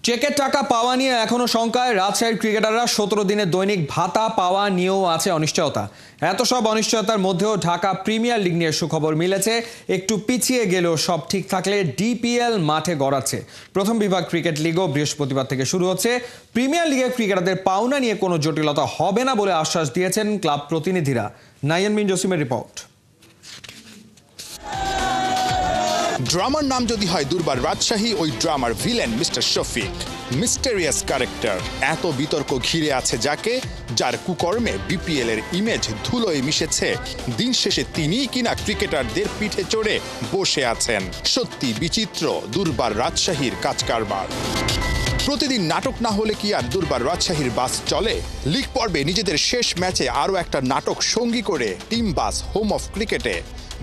চেকের টাকা পাওয়া নিয়ে এখনো শঙ্কায় রাজশাহীর ক্রিকেটাররা 17 দিনের দৈনিক ভাতা পাওয়া নিয়েও আছে অনিশ্চয়তা। এত সব অনিশ্চয়তার মধ্যেও ঢাকা প্রিমিয়ার লিগ নিয়ে সুখবর মিলেছে। একটু পিছিয়ে গেলেও সব ঠিক থাকলে ডিপিএল মাঠে গড়াচ্ছে। প্রথম বিভাগ ক্রিকেট লিগও বৃহস্পতিবার থেকে শুরু হচ্ছে। প্রিমিয়ার লিগের ক্রিকেটারদের পাওনা নিয়ে কোনো জটিলতা হবে না বলে আশ্বাস দিয়েছেন ক্লাব প্রতিনিধিরা। নাইয়ান বিন জসিমের রিপোর্ট। ড্রামার নাম যদি হয় দুর্বার রাজশাহী, ওই ড্রামার villain mister Shafiq. Mysterious character, এত বিতর্ক ঘিরে আছে যাকে, যার কুকর্মে বিপিএল এর ইমেজ ধুলোয় মিশেছে। দিন শেষে তিনিই কিনা ক্রিকেটারদের পিঠে চড়ে বসে আছেন। সত্যি বিচিত্র দুর্বার রাজশাহীর কাজকারবার। প্রতিদিন নাটক না হলে কি আর দুর্বার রাজশাহীর বাস চলে? লিগ পর্বে নিজেদের শেষ ম্যাচে আরও একটা নাটক সঙ্গী করে টিম বাস হোম অফ ক্রিকেটে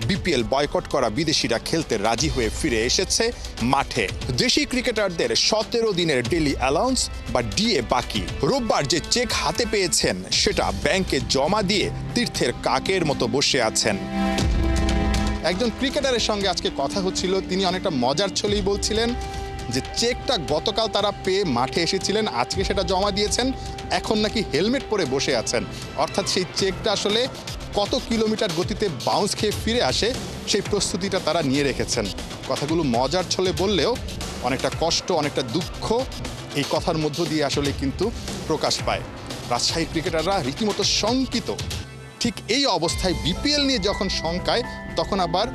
বিপিএল বয়কট করা বিদেশিরা খেলতে রাজি হয়ে ফিরে এসেছে মাঠে। দেশি ক্রিকেটারদের 17 দিনের ডেলি অ্যালাউন্স বা ডিএ বাকি। রোববার যে চেক হাতে পেয়েছেন সেটা ব্যাংকে জমা দিয়ে তীর্থের কাকের মতো বসে আছেন। একজন ক্রিকেটারের সঙ্গে আজকে কথা হচ্ছিল, তিনি অনেকটা মজার ছলেই বলছিলেন যে চেকটা গতকাল তারা পেয়ে মাঠে এসেছিলেন, আজকে সেটা জমা দিয়েছেন, এখন নাকি হেলমেট পরে বসে আছেন। অর্থাৎ সেই চেকটা আসলে কত কিলোমিটার গতিতে বাউন্স খেয়ে ফিরে আসে সেই প্রস্তুতিটা তারা নিয়ে রেখেছেন। কথাগুলো মজার ছলে বললেও অনেকটা কষ্ট, অনেকটা দুঃখ এই কথার মধ্য দিয়ে আসলে কিন্তু প্রকাশ পায়। রাজশাহী ক্রিকেটাররা রীতিমতো শঙ্কিত। ঠিক এই অবস্থায় বিপিএল নিয়ে যখন শঙ্কায়, তখন আবার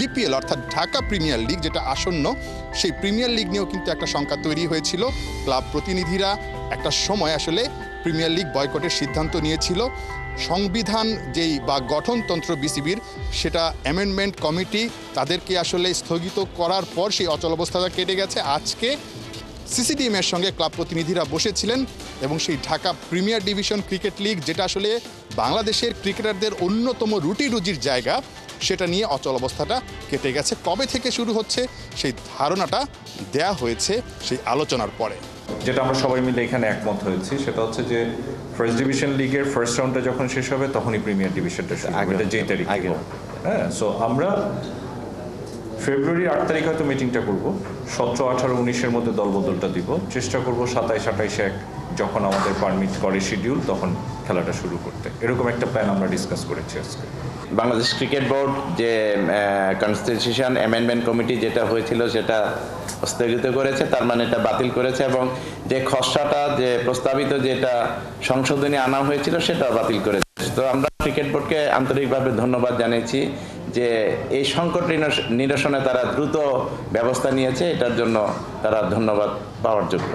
ডিপিএল অর্থাৎ ঢাকা প্রিমিয়ার লিগ যেটা আসন্ন, সেই প্রিমিয়ার লিগ নিয়েও কিন্তু একটা শঙ্কা তৈরি হয়েছিল। ক্লাব প্রতিনিধিরা একটা সময় আসলে প্রিমিয়ার লিগ বয়কটের সিদ্ধান্ত নিয়েছিল। সংবিধান যেই বা গঠনতন্ত্র বিসিবির, সেটা অ্যামেন্ডমেন্ট কমিটি তাদেরকে আসলে স্থগিত করার পর সেই অচলাবস্থাটা কেটে গেছে। আজকে সিসিডিএমের সঙ্গে ক্লাব প্রতিনিধিরা বসেছিলেন এবং সেই Dhaka premier division cricket league, যেটা আসলে বাংলাদেশের ক্রিকেটারদের অন্যতম রুটি রুজির জায়গা, সেটা নিয়ে অচলাবস্থাটা কেটে গেছে। কবে থেকে শুরু হচ্ছে সেই ধারণাটা দেয়া হয়েছে সেই আলোচনার পরে। যেটা আমরা সবাই মিলে এখানে একমত হয়েছি সেটা হচ্ছে যে ফার্স্ট ডিভিশন লিগের ফার্স্ট রাউন্ডটা যখন শেষ হবে তখনই প্রিমিয়ার ডিভিশনটা শুরু হবে। এটা যেই তারিখ, হ্যাঁ। সো আমরা ফেব্রুয়ারির 8 তারিখ হয়তো মিটিংটা করবো। 17, 18, 19-এর মধ্যে দলবদলটা দিব। চেষ্টা করবো 27, 28 যখন আমাদের পারমিট করে শিডিউল, তখন খেলাটা শুরু করতে। এরকম একটা প্ল্যান আমরা ডিসকাস করেছি আজকে। বাংলাদেশ ক্রিকেট বোর্ড যে কনস্টিটিউশন অ্যামেন্ডমেন্ট কমিটি যেটা হয়েছিল সেটা স্থগিত করেছে, তার মানে এটা বাতিল করেছে, এবং যে খসড়াটা যে প্রস্তাবিত যেটা সংশোধনী আনা হয়েছিল সেটা বাতিল করেছে। তো আমরা ক্রিকেট বোর্ডকে আন্তরিকভাবে ধন্যবাদ জানিয়েছি যে এই সংকট নিরসনে তারা দ্রুত ব্যবস্থা নিয়েছে। এটার জন্য তারা ধন্যবাদ পাওয়ার যোগ্য।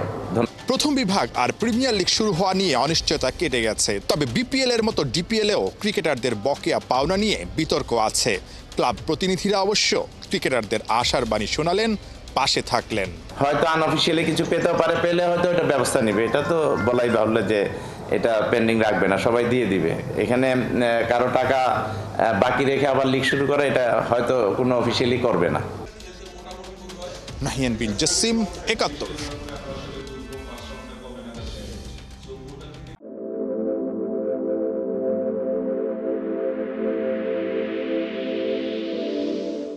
প্রথম বিভাগ আর প্রিমিয়ার লিগ শুরু হওয়া নিয়ে অনিশ্চয়তা কেটে গেছে। তবে বিপিএল এর মতো ডিপিএলেও ক্রিকেটারদের বকেয়া পাওনা নিয়ে বিতর্ক আছে। ক্লাব প্রতিনিধিরা অবশ্য ক্রিকেটারদের আশার বাণী শোনালেন, পাশে থাকলেন। হয়তো আনঅফিসিয়ালি কিছু পেতেও পারে, পেলে হয়তো এটা ব্যবস্থা নেবে। এটা তো বলাই বাহুল্য যে এটা পেন্ডিং রাখবে না, সবাই দিয়ে দিবে। এখানে কারো টাকা বাকি রেখে আবার লিগ শুরু করে, এটা হয়তো কোনো অফিসিয়ালি করবে না। নাহিয়ান বিন জসিম, 71।